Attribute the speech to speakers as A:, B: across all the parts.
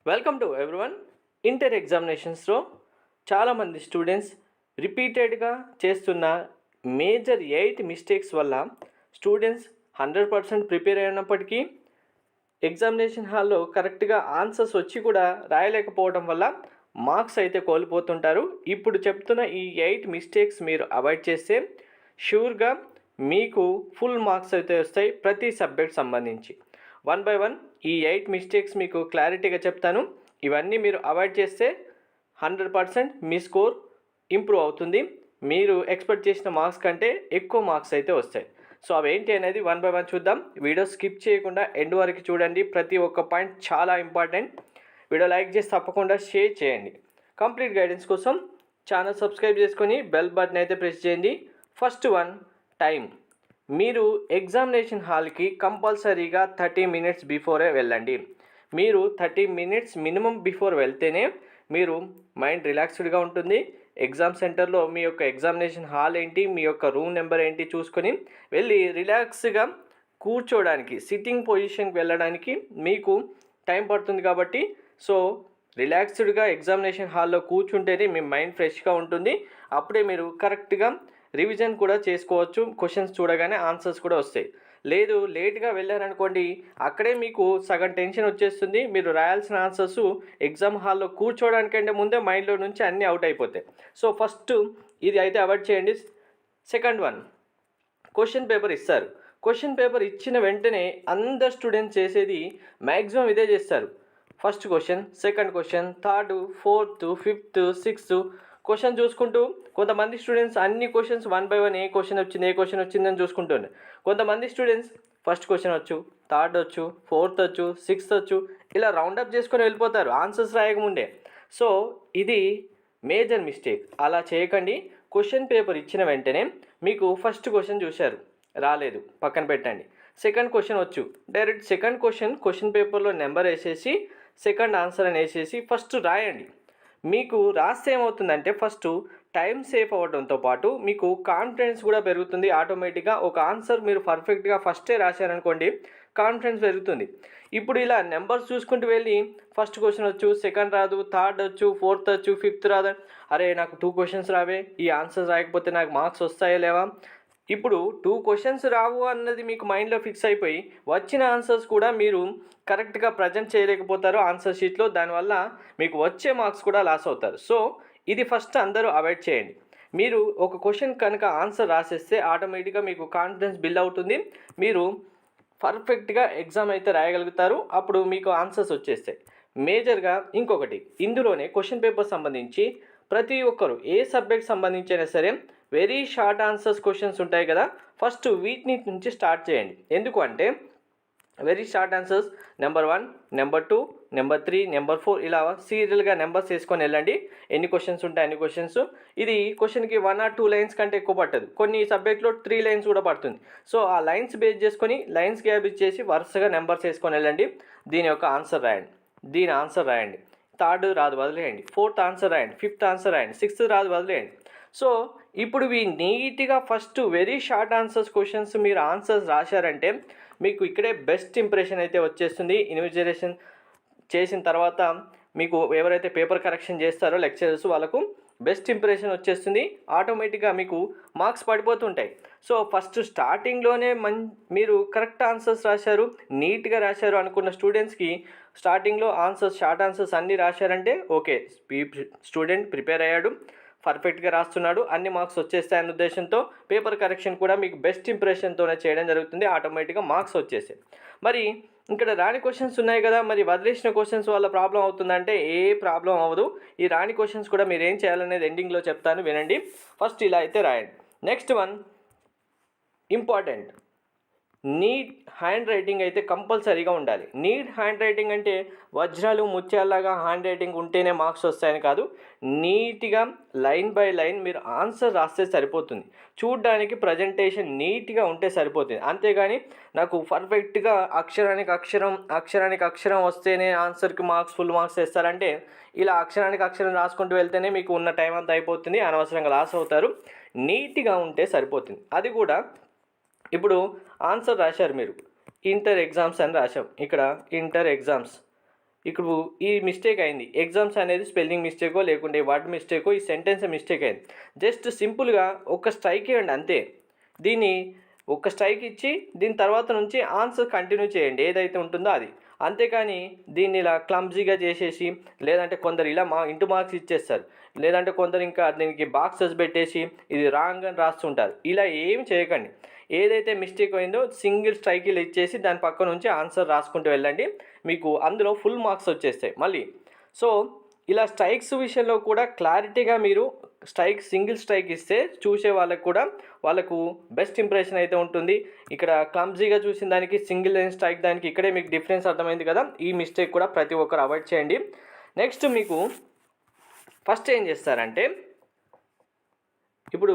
A: Welcome to everyone. Inter ఎగ్జామినేషన్స్లో చాలామంది students రిపీటెడ్గా చేస్తున్న మేజర్ 8 మిస్టేక్స్ వల్ల స్టూడెంట్స్ 100% ప్రిపేర్ అయినప్పటికీ ఎగ్జామినేషన్ హాల్లో కరెక్ట్గా ఆన్సర్స్ వచ్చి కూడా రాయలేకపోవడం వల్ల మార్క్స్ అయితే కోల్పోతుంటారు. ఇప్పుడు చెప్తున్న ఈ 8 మిస్టేక్స్ మీరు అవాయిడ్ చేస్తే షూర్గా మీకు ఫుల్ మార్క్స్ అయితే వస్తాయి ప్రతి సబ్జెక్ట్ సంబంధించి. వన్ బై వన్ ఈ 8 మిస్టేక్స్ మీకు క్లారిటీగా చెప్తాను. ఇవన్నీ మీరు అవాయిడ్ చేస్తే 100% మీ స్కోర్ ఇంప్రూవ్ అవుతుంది. మీరు ఎక్స్పెక్ట్ చేసిన మార్క్స్ కంటే ఎక్కువ మార్క్స్ అయితే వస్తాయి. సో అవేంటి అనేది వన్ బై వన్ చూద్దాం. వీడియో స్కిప్ చేయకుండా ఎండ్ వరకు చూడండి. ప్రతి ఒక్క పాయింట్ చాలా ఇంపార్టెంట్. వీడియో లైక్ చేసి తప్పకుండా షేర్ చేయండి. కంప్లీట్ గైడెన్స్ కోసం ఛానల్ సబ్స్క్రైబ్ చేసుకొని బెల్ బటన్ అయితే ప్రెస్ చేయండి. First one, time. మీరు ఎగ్జామినేషన్ హాల్కి కంపల్సరీగా 30 మినిట్స్ బిఫోరే వెళ్ళండి. మీరు 30 మినిట్స్ మినిమం బిఫోర్ వెళ్తేనే మీరు మైండ్ రిలాక్స్డ్గా ఉంటుంది. ఎగ్జామ్ సెంటర్లో మీ యొక్క ఎగ్జామినేషన్ హాల్ ఏంటి, మీ యొక్క రూమ్ నెంబర్ ఏంటి చూసుకొని వెళ్ళి రిలాక్స్గా కూర్చోవడానికి, సిట్టింగ్ పొజిషన్కి వెళ్ళడానికి మీకు టైం పడుతుంది. కాబట్టి సో రిలాక్స్డ్గా ఎగ్జామినేషన్ హాల్లో కూర్చుంటేనే మీ మైండ్ ఫ్రెష్గా ఉంటుంది. అప్పుడే మీరు కరెక్ట్గా రివిజన్ కూడా చేసుకోవచ్చు. క్వశ్చన్స్ చూడగానే ఆన్సర్స్ కూడా వస్తాయి. లేదు లేట్గా వెళ్ళారనుకోండి, అక్కడే మీకు సగం టెన్షన్ వచ్చేస్తుంది. మీరు రాయాల్సిన ఆన్సర్స్ ఎగ్జామ్ హాల్లో కూర్చోవడానికంటే ముందే మైండ్లో నుంచి అన్నీ అవుట్ అయిపోతాయి. సో ఫస్ట్ ఇది అయితే అవాయిడ్ చేయండి. సెకండ్ వన్, క్వశ్చన్ పేపర్ ఇస్తారు. క్వశ్చన్ పేపర్ ఇచ్చిన వెంటనే అందరు స్టూడెంట్స్ చేసేది మ్యాక్సిమం ఇదే చేస్తారు. First question, second question, third, fourth, fifth, sixth question చూసుకుంటూ కొంతమంది స్టూడెంట్స్ అన్ని questions one by one A question వచ్చిందని చూసుకుంటున్నారు. కొంతమంది స్టూడెంట్స్ ఫస్ట్ క్వశ్చన్ వచ్చు, థర్డ్ వచ్చు, ఫోర్త్ వచ్చు, సిక్స్త్ వచ్చు, ఇలా రౌండప్ చేసుకొని వెళ్ళిపోతారు ఆన్సర్స్ రాయకముందే. సో ఇది మేజర్ మిస్టేక్. అలా చేయకండి. క్వశ్చన్ పేపర్ ఇచ్చిన వెంటనే మీకు ఫస్ట్ క్వశ్చన్ చూశారు, రాలేదు, పక్కన పెట్టండి. సెకండ్ క్వశ్చన్ వచ్చు, డైరెక్ట్ సెకండ్ క్వశ్చన్ పేపర్లో నెంబర్ వేసేసి సెకండ్ ఆన్సర్ అని వేసేసి ఫస్ట్ రాయండి. మీకు రాస్తే ఏమవుతుందంటే ఫస్ట్ టైం సేవ్ అవ్వడంతో పాటు మీకు కాన్ఫిడెన్స్ కూడా పెరుగుతుంది. ఆటోమేటిక్గా ఒక ఆన్సర్ మీరు పర్ఫెక్ట్గా ఫస్టే రాశారనుకోండి, కాన్ఫిడెన్స్ పెరుగుతుంది. ఇప్పుడు ఇలా నెంబర్స్ చూసుకుంటూ వెళ్ళి ఫస్ట్ క్వశ్చన్ వచ్చు, సెకండ్ రాదు, థర్డ్ వచ్చు, ఫోర్త్ వచ్చు, ఫిఫ్త్ రాదు, అరే నాకు 2 క్వశ్చన్స్ రావే, ఈ ఆన్సర్స్ రాయకపోతే నాకు మార్క్స్ వస్తాయా లేవా. ఇప్పుడు 2 క్వశ్చన్స్ రావు అన్నది మీకు మైండ్లో ఫిక్స్ అయిపోయి వచ్చిన ఆన్సర్స్ కూడా మీరు కరెక్ట్గా ప్రజెంట్ చేయలేకపోతారు ఆన్సర్ షీట్లో. దానివల్ల మీకు వచ్చే మార్క్స్ కూడా లాస్ అవుతారు. సో ఇది ఫస్ట్ అందరూ అవాయిడ్ చేయండి. మీరు ఒక క్వశ్చన్ కనుక ఆన్సర్ రాసేస్తే ఆటోమేటిక్గా మీకు కాన్ఫిడెన్స్ బిల్డ్ అవుతుంది. మీరు పర్ఫెక్ట్గా ఎగ్జామ్ అయితే రాయగలుగుతారు. అప్పుడు మీకు ఆన్సర్స్ వచ్చేస్తాయి. మేజర్గా ఇంకొకటి, ఇందులోనే క్వశ్చన్ పేపర్ సంబంధించి ప్రతి ఒక్కరు ఏ సబ్జెక్ట్ సంబంధించైనా సరే వెరీ షార్ట్ ఆన్సర్స్ క్వశ్చన్స్ ఉంటాయి కదా, ఫస్ట్ వీటిని నుంచి స్టార్ట్ చేయండి. ఎందుకు అంటే very short answers number 1, number 2, number 3, number 4 ఇలా సీరియల్గా నెంబర్స్ వేసుకొని వెళ్ళండి. ఎన్ని క్వశ్చన్స్ ఉంటాయి అన్ని క్వశ్చన్స్. ఇది క్వశ్చన్కి 1 or 2 లైన్స్ కంటే ఎక్కువ పట్టదు. కొన్ని సబ్జెక్ట్లో 3 లైన్స్ కూడా పడుతుంది. సో ఆ లైన్స్ బేస్ చేసుకొని లైన్స్ గ్యాప్ ఇచ్చేసి వరుసగా నెంబర్స్ వేసుకొని వెళ్ళండి. దీని యొక్క ఆన్సర్ రాయండి, దీని ఆన్సర్ రాయండి, థర్డ్ రాదు వదిలేయండి, ఫోర్త్ ఆన్సర్ రాయండి, ఫిఫ్త్ ఆన్సర్ రాయండి, సిక్స్త్ రాదు వదిలేయండి. సో ఇప్పుడు ఇవి నీట్గా first very short answers questions మీరు ఆన్సర్స్ రాశారంటే మీకు ఇక్కడే బెస్ట్ ఇంప్రెషన్ అయితే వచ్చేస్తుంది. ఇన్విజిలేషన్ చేసిన తర్వాత మీకు ఎవరైతే పేపర్ కరెక్షన్ చేస్తారో లెక్చరర్స్ వాళ్ళకు బెస్ట్ ఇంప్రెషన్ వచ్చేస్తుంది. ఆటోమేటిక్గా మీకు మార్క్స్ పడిపోతుంటాయి. సో ఫస్ట్ స్టార్టింగ్లోనే మీరు కరెక్ట్ ఆన్సర్స్ రాశారు, నీట్గా రాశారు అనుకున్న స్టూడెంట్స్కి స్టార్టింగ్లో ఆన్సర్స్ షార్ట్ ఆన్సర్స్ అన్నీ రాశారంటే ఓకే, స్టూడెంట్ ప్రిపేర్ అయ్యాడు, పర్ఫెక్ట్గా రాస్తున్నాడు, అన్ని మార్క్స్ వచ్చేస్తాయన్న ఉద్దేశంతో పేపర్ కరెక్షన్ కూడా మీకు బెస్ట్ ఇంప్రెషన్తోనే చేయడం జరుగుతుంది. ఆటోమేటిక్గా మార్క్స్ వచ్చేసాయి. మరి ఇక్కడ రాని క్వశ్చన్స్ ఉన్నాయి కదా, మరి వదిలేసిన క్వశ్చన్స్ వల్ల ప్రాబ్లం అవుతుందంటే ఏ ప్రాబ్లం అవ్వదు. ఈ రాని క్వశ్చన్స్ కూడా మీరు ఏం చేయాలనేది ఎండింగ్లో చెప్తాను, వినండి. ఫస్ట్ ఇలా అయితే రాయండి. Next one important, neat handwriting అయితే కంపల్సరీగా ఉండాలి. నీట్ హ్యాండ్ రైటింగ్ అంటే వజ్రాలు ముత్యాలలాగా హ్యాండ్ రైటింగ్ ఉంటేనే మార్క్స్ వస్తాయని కాదు. నీట్గా లైన్ బై లైన్ మీరు ఆన్సర్ రాస్తే సరిపోతుంది. చూడ్డానికి ప్రజెంటేషన్ నీట్గా ఉంటే సరిపోతుంది. అంతేగాని నాకు పర్ఫెక్ట్గా అక్షరానికి అక్షరం వస్తేనే ఆన్సర్కి మార్క్స్ ఫుల్ మార్క్స్ వేస్తారంటే ఇలా అక్షరానికి అక్షరం రాసుకుంటూ వెళ్తేనే మీకు ఉన్న టైం అంతా అయిపోతుంది, అనవసరంగా లాస్ అవుతారు. నీట్గా ఉంటే సరిపోతుంది. అది కూడా ఇప్పుడు ఆన్సర్ రాశారు మీరు, ఇంటర్ ఎగ్జామ్స్ అని రాశాం. ఇక్కడ ఇంటర్ ఎగ్జామ్స్ ఇప్పుడు ఈ మిస్టేక్ అయింది, ఎగ్జామ్స్ అనేది స్పెల్లింగ్ మిస్టేకో లేకుంటే వర్డ్ మిస్టేకో ఈ సెంటెన్స్ మిస్టేక్ అయింది, జస్ట్ సింపుల్గా ఒక స్ట్రైక్ ఇవ్వండి అంతే. దీన్ని ఒక స్ట్రైక్ ఇచ్చి దీని తర్వాత నుంచి ఆన్సర్ కంటిన్యూ చేయండి ఏదైతే ఉంటుందో అది. అంతేకాని దీన్ని ఇలా క్లమ్జీగా చేసేసి, లేదంటే కొందరు ఇలా ఇంటూ మార్క్స్ ఇచ్చేస్తారు, లేదంటే కొందరు ఇంకా దీనికి బాక్సెస్ పెట్టేసి ఇది రాంగ్ అని రాస్తుంటారు. ఇలా ఏమి చేయకండి. ఏదైతే మిస్టేక్ అయిందో సింగిల్ స్ట్రైకిల్ ఇచ్చేసి దాని పక్క నుంచి ఆన్సర్ రాసుకుంటూ వెళ్ళండి, మీకు అందులో ఫుల్ మార్క్స్ వచ్చేస్తాయి మళ్ళీ. సో ఇలా స్ట్రైక్స్ విషయంలో కూడా క్లారిటీగా మీరు సింగిల్ స్ట్రైక్ ఇస్తే చూసే వాళ్ళకు కూడా వాళ్ళకు బెస్ట్ ఇంప్రెషన్ అయితే ఉంటుంది. ఇక్కడ క్లమ్జీగా చూసిన దానికి సింగిల్ లైన్ స్ట్రైక్ దానికి ఇక్కడే మీకు డిఫరెన్స్ అర్థమైంది కదా. ఈ మిస్టేక్ కూడా ప్రతి ఒక్కరు అవాయిడ్ చేయండి. నెక్స్ట్ మీకు ఫస్ట్ ఏం చేస్తారంటే, ఇప్పుడు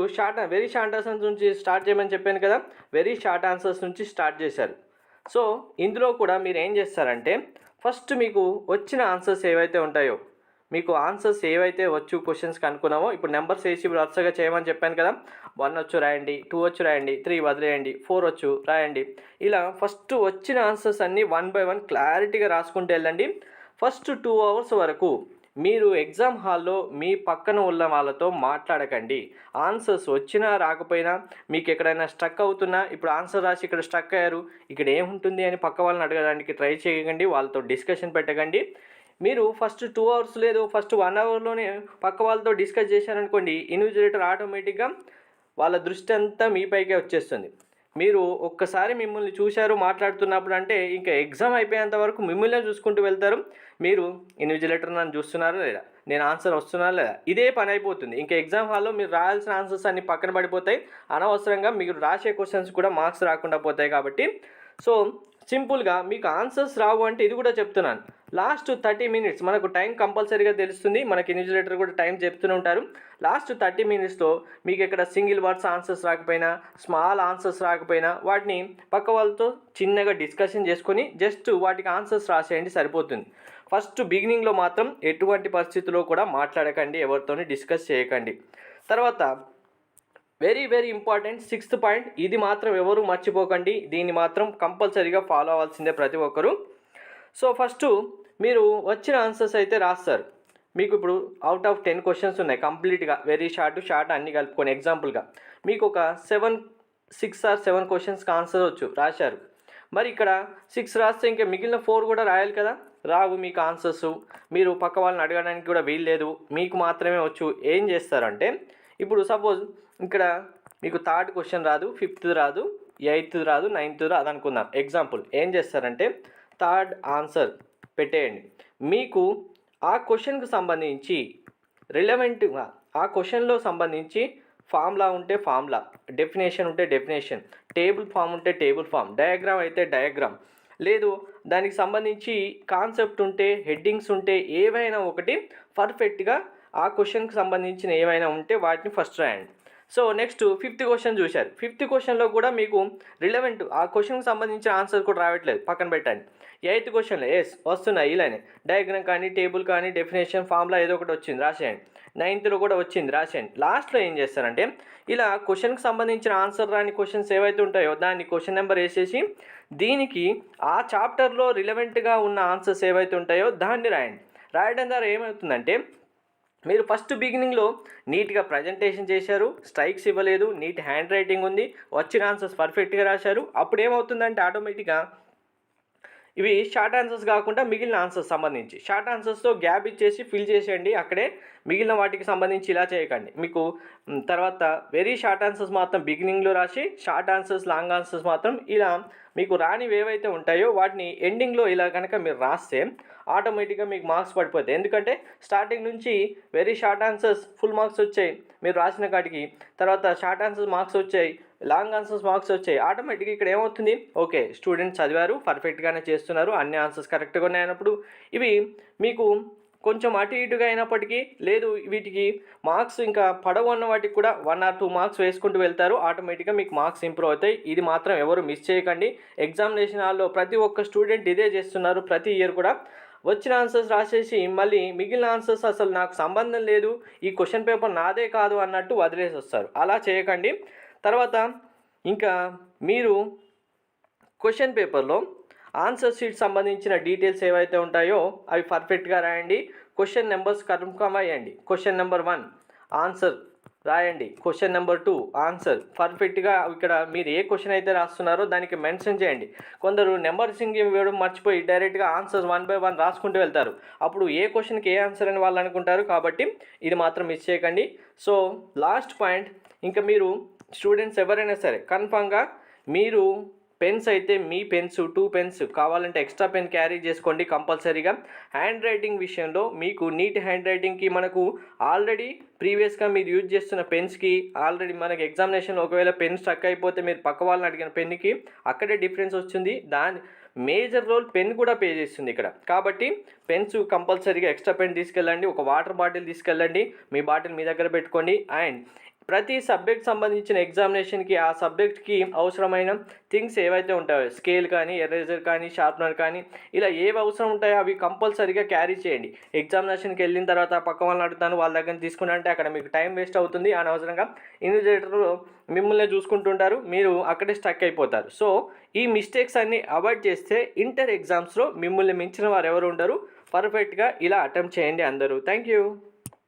A: వెరీ షార్ట్ ఆన్సర్స్ నుంచి స్టార్ట్ చేయమని చెప్పాను కదా, వెరీ షార్ట్ ఆన్సర్స్ నుంచి స్టార్ట్ చేశారు. సో ఇందులో కూడా మీరు ఏం చేస్తారంటే, ఫస్ట్ మీకు వచ్చిన ఆన్సర్స్ ఏవైతే ఉంటాయో, మీకు ఆన్సర్స్ ఏవైతే వచ్చు క్వశ్చన్స్కి అనుకున్నామో, ఇప్పుడు నెంబర్స్ వేసి వరుసగా చేయమని చెప్పాను కదా, 1 వచ్చు రాయండి, 2 వచ్చు రాయండి, 3 వదిలేయండి, 4 వచ్చు రాయండి. ఇలా ఫస్ట్ వచ్చిన ఆన్సర్స్ అన్నీ 1 by 1 క్లారిటీగా రాసుకుంటూ వెళ్ళండి. ఫస్ట్ 2 hours వరకు మీరు ఎగ్జామ్ హాల్లో మీ పక్కన ఉన్న వాళ్ళతో మాట్లాడకండి. ఆన్సర్స్ వచ్చినా రాకపోయినా, మీకు ఎక్కడైనా స్ట్రక్ అవుతున్నా, ఇప్పుడు ఆన్సర్ రాసి ఇక్కడ స్ట్రక్ అయ్యారు, ఇక్కడ ఏముంటుంది అని పక్క వాళ్ళని అడగడానికి ట్రై చేయకండి, వాళ్ళతో డిస్కషన్ పెట్టకండి. మీరు ఫస్ట్ 2 hours లేదు ఫస్ట్ 1 hourలోనే పక్క వాళ్ళతో డిస్కస్ చేశారనుకోండి, ఇన్విజిలేటర్ ఆటోమేటిక్గా వాళ్ళ దృష్టి అంతా మీపైకే వచ్చేస్తుంది. మీరు ఒక్కసారి మిమ్మల్ని చూశారు మాట్లాడుతున్నప్పుడు అంటే ఇంకా ఎగ్జామ్ అయిపోయేంత వరకు మిమ్మల్నే చూసుకుంటూ వెళ్తారు. మీరు ఇన్విజిలేటర్ నన్ను చూస్తున్నారా లేదా, నేను ఆన్సర్ వస్తున్నా లేదా, ఇదే పని అయిపోతుంది. ఇంకా ఎగ్జామ్ హాల్లో మీరు రాయాల్సిన ఆన్సర్స్ అన్ని పక్కన పడిపోతాయి, అనవసరంగా మీరు రాసే క్వశ్చన్స్ కూడా మార్క్స్ రాకుండా పోతాయి. కాబట్టి సో సింపుల్గా మీకు ఆన్సర్స్ రావు అంటే ఇది కూడా చెప్తున్నాను, లాస్ట్ 30 minutes మనకు టైం కంపల్సరీగా తెలుస్తుంది, మనకి ఇన్విజిలేటర్ కూడా టైం చెప్తూనే ఉంటారు. లాస్ట్ 30 minutesలో మీకు ఇక్కడ సింగిల్ వర్డ్స్ ఆన్సర్స్ రాకపోయినా, స్మాల్ ఆన్సర్స్ రాకపోయినా, వాటిని పక్క వాళ్ళతో చిన్నగా డిస్కషన్ చేసుకొని జస్ట్ వాటికి ఆన్సర్స్ రాసేయండి, సరిపోతుంది. ఫస్ట్ బిగినింగ్లో మాత్రం ఎటువంటి పరిస్థితుల్లో కూడా మాట్లాడకండి, ఎవరితోని డిస్కస్ చేయకండి. తర్వాత very very important 6th point, ఇది మాత్రం ఎవరు మర్చిపోకండి, దీన్ని మాత్రం కంపల్సరీగా ఫాలో అవ్వాల్సిందే ప్రతి ఒక్కరు. సో ఫస్ట్ మీరు వచ్చిన ఆన్సర్స్ అయితే రాస్తారు. మీకు ఇప్పుడు అవుట్ ఆఫ్ 10 questions ఉన్నాయి కంప్లీట్గా, వెరీ షార్ట్ అన్నీ కలుపుకొని. ఎగ్జాంపుల్గా మీకు ఒక 6 or 7 questions ఆన్సర్ వచ్చు, రాశారు. మరి ఇక్కడ 6 రాస్తే ఇంకా మిగిలిన 4 కూడా రాయాలి కదా, రావు మీకు ఆన్సర్స్, మీరు పక్క వాళ్ళని అడగడానికి కూడా వీల్లేదు, మీకు మాత్రమే వచ్చు. ఏం చేస్తారంటే, ఇప్పుడు సపోజ్ ఇక్కడ మీకు 3rd question రాదు, 5th రాదు, 8th రాదు, 9th రాదు అనుకుందాం ఎగ్జాంపుల్. ఏం చేస్తారంటే 3rd ఆన్సర్ పెట్టేయండి. మీకు ఆ క్వశ్చన్కి సంబంధించి రిలవెంట్గా ఆ క్వశ్చన్లో సంబంధించి ఫార్ములా ఉంటే ఫార్ములా, డెఫినేషన్ ఉంటే డెఫినేషన్, టేబుల్ ఫామ్ ఉంటే టేబుల్ ఫామ్, డయాగ్రామ్ అయితే డయాగ్రామ్, లేదు దానికి సంబంధించి కాన్సెప్ట్ ఉంటే, హెడ్డింగ్స్ ఉంటే, ఏవైనా ఒకటి పర్ఫెక్ట్గా ఆ క్వశ్చన్కి సంబంధించిన ఏమైనా ఉంటే వాటిని ఫస్ట్ రాయండి. సో నెక్స్ట్ 5th question చూశారు. 5th questionలో కూడా మీకు రిలవెంట్ ఆ క్వశ్చన్కి సంబంధించిన ఆన్సర్ కూడా రావట్లేదు, పక్కన పెట్టండి. 8th questionలో వస్తున్నాయి ఇలానే, డయాగ్రామ్ కానీ, టేబుల్ కానీ, డెఫినేషన్, ఫార్ములా ఏదో ఒకటి వచ్చింది రాసేయండి. 9thలో కూడా వచ్చింది రాసేయండి. లాస్ట్లో ఏం చేస్తారంటే, ఇలా క్వశ్చన్కి సంబంధించిన ఆన్సర్ రాని క్వశ్చన్స్ ఏవైతే ఉంటాయో దాన్ని క్వశ్చన్ నెంబర్ వేసేసి దీనికి ఆ చాప్టర్లో రిలవెంట్గా ఉన్న ఆన్సర్స్ ఏవైతే ఉంటాయో దాన్ని రాయండి. రాయడం ద్వారా ఏమవుతుందంటే, మీరు ఫస్ట్ బిగినింగ్లో నీట్గా ప్రజెంటేషన్ చేశారు, స్ట్రైక్స్ ఇవ్వలేదు, నీట్ హ్యాండ్ రైటింగ్ ఉంది, వచ్చిన ఆన్సర్స్ పర్ఫెక్ట్గా రాశారు. అప్పుడు ఏమవుతుందంటే ఆటోమేటిక్గా ఇవి షార్ట్ ఆన్సర్స్ కాకుండా మిగిలిన ఆన్సర్స్ సంబంధించి షార్ట్ ఆన్సర్స్తో గ్యాప్ ఇచ్చేసి ఫిల్ చేసేయండి అక్కడే, మిగిలిన వాటికి సంబంధించి ఇలా చేయకండి. మీకు తర్వాత వెరీ షార్ట్ ఆన్సర్స్ మాత్రం బిగినింగ్లో రాసి, షార్ట్ ఆన్సర్స్, లాంగ్ ఆన్సర్స్ మాత్రం ఇలా మీకు రానివి ఏవైతే ఉంటాయో వాటిని ఎండింగ్లో ఇలా కనుక మీరు రాస్తే ఆటోమేటిక్గా మీకు మార్క్స్ పడిపోతాయి. ఎందుకంటే స్టార్టింగ్ నుంచి very short answers full marks వచ్చాయి మీరు రాసిన కాటికి, తర్వాత షార్ట్ ఆన్సర్స్ మార్క్స్ వచ్చాయి, లాంగ్ ఆన్సర్స్ మార్క్స్ వచ్చాయి. ఆటోమేటిక్గా ఇక్కడ ఏమవుతుంది, ఓకే స్టూడెంట్స్ చదివారు, పర్ఫెక్ట్గానే చేస్తున్నారు, అన్ని ఆన్సర్స్ కరెక్ట్గా ఉన్నాయన్నప్పుడు ఇవి మీకు కొంచెం అటు ఇటుగా అయినప్పటికీ, లేదు వీటికి మార్క్స్ ఇంకా పడవు అన్న వాటికి కూడా 1 or 2 మార్క్స్ వేసుకుంటూ వెళ్తారు, ఆటోమేటిక్గా మీకు మార్క్స్ ఇంప్రూవ్ అవుతాయి. ఇది మాత్రం ఎవరు మిస్ చేయకండి. ఎగ్జామినేషన్ హాల్లో ప్రతి ఒక్క స్టూడెంట్ ఇదే చేస్తున్నారు, ప్రతి ఇయర్ కూడా వచ్చిన ఆన్సర్స్ రాసేసి మళ్ళీ మిగిలిన ఆన్సర్స్ అసలు నాకు సంబంధం లేదు, ఈ క్వశ్చన్ పేపర్ నాదే కాదు అన్నట్టు వదిలేసి వస్తారు. అలా చేయకండి. తర్వాత ఇంకా మీరు క్వశ్చన్ పేపర్లో ఆన్సర్ షీట్ సంబంధించిన డీటెయిల్స్ ఏవైతే ఉంటాయో అవి పర్ఫెక్ట్గా రాయండి. క్వశ్చన్ నెంబర్స్ కన్ఫర్మ్ అయ్యండి. క్వశ్చన్ నెంబర్ 1 ఆన్సర్ రాయండి. క్వశ్చన్ నెంబర్ 2 ఆన్సర్ పర్ఫెక్ట్గా ఇక్కడ మీరు ఏ క్వశ్చన్ అయితే రాస్తున్నారో దానికి మెన్షన్ చేయండి. కొందరు నెంబర్సింగ్ ఇవ్వడం మర్చిపోయి డైరెక్ట్గా ఆన్సర్స్ 1 by 1 రాసుకుంటూ వెళ్తారు. అప్పుడు ఏ క్వశ్చన్కి ఏ ఆన్సర్ అని వాళ్ళు అనుకుంటారు. కాబట్టి ఇది మాత్రం మిస్ చేయకండి. సో లాస్ట్ పాయింట్, ఇంకా మీరు స్టూడెంట్స్ ఎవరైనా సరే కన్ఫామ్గా మీరు పెన్స్ అయితే మీ పెన్స్ 2 పెన్స్ కావాలంటే ఎక్స్ట్రా పెన్ క్యారీ చేసుకోండి కంపల్సరీగా. హ్యాండ్ రైటింగ్ విషయంలో మీకు నీట్ హ్యాండ్ రైటింగ్కి మనకు ఆల్రెడీ ప్రీవియస్గా మీరు యూజ్ చేస్తున్న పెన్స్కి ఆల్రెడీ మనకి ఎగ్జామినేషన్ ఒకవేళ పెన్ స్ట్రక్ అయిపోతే మీరు పక్క వాళ్ళని అడిగిన పెన్కి అక్కడే డిఫరెన్స్ వచ్చింది. దాని మేజర్ రోల్ పెన్ కూడా పే చేస్తుంది ఇక్కడ. కాబట్టి పెన్స్ కంపల్సరీగా ఎక్స్ట్రా పెన్ తీసుకెళ్ళండి. ఒక వాటర్ బాటిల్ తీసుకెళ్ళండి. మీ బాటిల్ మీ దగ్గర పెట్టుకోండి. అండ్ ప్రతి సబ్జెక్ట్ సంబంధించిన ఎగ్జామినేషన్కి ఆ సబ్జెక్ట్కి అవసరమైన థింగ్స్ ఏవైతే ఉంటాయో స్కేల్ కానీ ఎరేజర్ కానీ షార్ప్నర్ కానీ ఇలా ఏవి అవసరం ఉంటాయో అవి కంపల్సరీగా క్యారీ చేయండి. ఎగ్జామినేషన్కి వెళ్ళిన తర్వాత పక్క వాళ్ళని అడుగుతాను వాళ్ళ దగ్గర తీసుకున్నంటే అక్కడ మీకు టైం వేస్ట్ అవుతుంది. అనవసరంగా ఇన్విజిలేటర్ మిమ్మల్ని చూసుకుంటుంటారు, మీరు అక్కడే స్టక్ అయిపోతారు. సో ఈ మిస్టేక్స్ అన్నీ అవాయిడ్ చేస్తే ఇంటర్ ఎగ్జామ్స్లో మిమ్మల్ని మించిన వారు ఎవరు ఉండరు. పర్ఫెక్ట్గా ఇలా అటెంప్ట్ చేయండి అందరూ. Thank you.